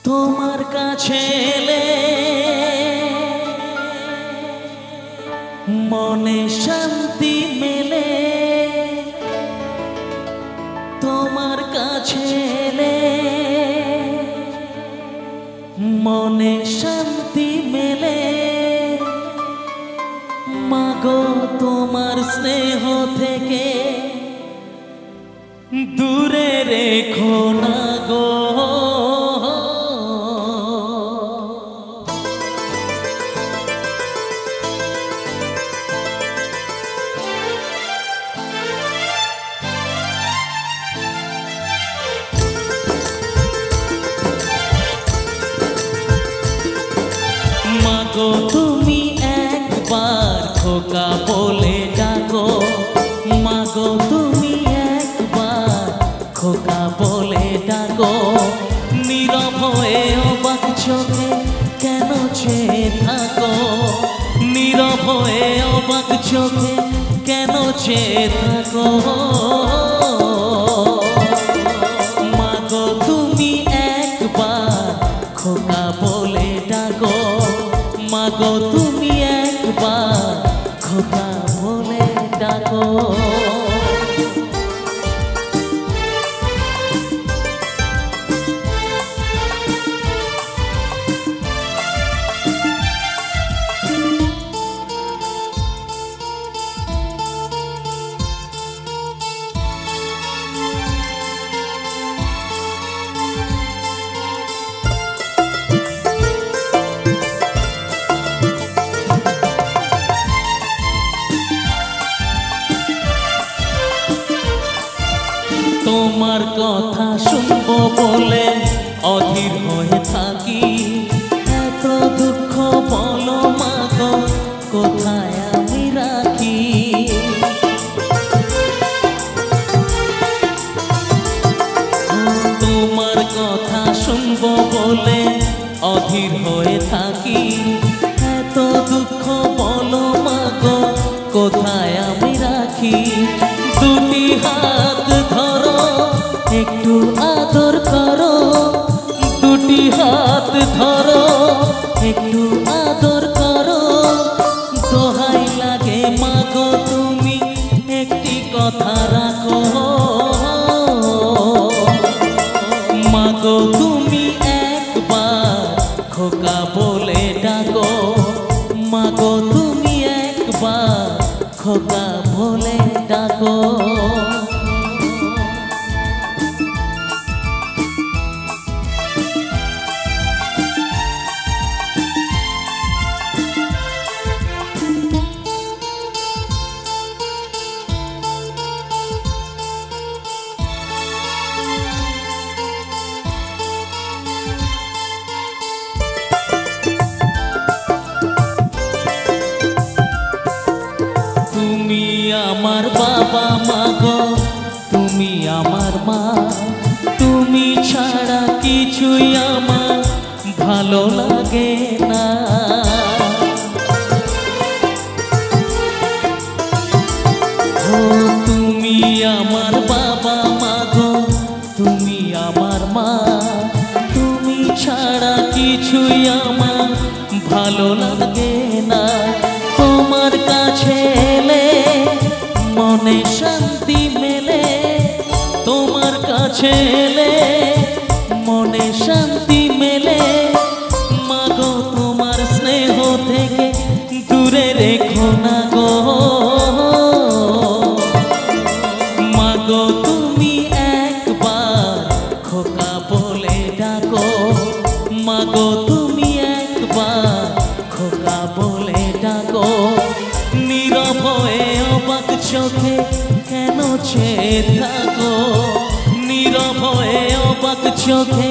তোমার কাছে এলে মনে শান্তি মেলে, তোমার কাছে এলে মনে শান্তি মেলে। মাগো তোমার স্নেহ থেকে দূরে রেখো না গো। মাগো তুমি একবার খোকা বলে ডাকো, মাগো তুমি একবার খোকা বলে ডাকো। নীরব হয়ে অবাক চোখে কেন চেয়ে থাকো, নীরব হয়ে অবাক চোখে কেন চেয়ে থাকো। মাগো তুমি একবার খোকা বলে ডাকো, মাগো তুমি একবার খোকা বলে ডাকো। তোমার কথা শুনবো বলে অধীর হয়ে থাকি, এত দুঃখ বলো মাগো কোথায় আমি রাখি। তোমার কথা শুনবো বলে অধীর হয়ে থাকি, এত দুঃখ বলো মাগো কোথায় আমি রাখি। দুটি হাত ধরো একটু আদর করো, দুটি হাত ধরো একটু আদর করো। দোহাই লাগে মাগো তুমি একটি কথা রাখো, মাগো তুমি একবার খোকা বলে ডাকো, মাগো তুমি একবার খোকা বলে ডাকো। তুমি আমার বাবা মাগো তুমি আমার মা, তুমি ছাড়া কিছুই আমার ভালো লাগে না। ও তুমি আমার বাবা মাগো তুমি আমার মা, তুমি ছাড়া কিছুই আমার ভালো লাগে না। তোমার কাছে এলে মনে শান্তি মেলে, তোমার কাছে এলে মনে শান্তি মেলে। মাগো তোমার স্নেহ থেকে দূরে রেখো না গো। মাগো তুমি একবার খোকা বলে ডাকো, মাগো তুমি একবার খোকা বলে ডাকো। নীরব হয়ে অবাক চোখে কেন চেয়ে থাকো, নীরব হয়ে অবাক চোখে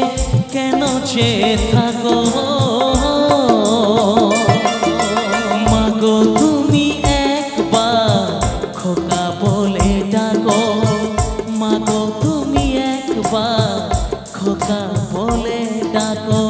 কেন চেয়ে থাকো। মাগো তুমি একবার খোকা বলে ডাকো, মাগো তুমি একবার খোকা বলে ডাকো।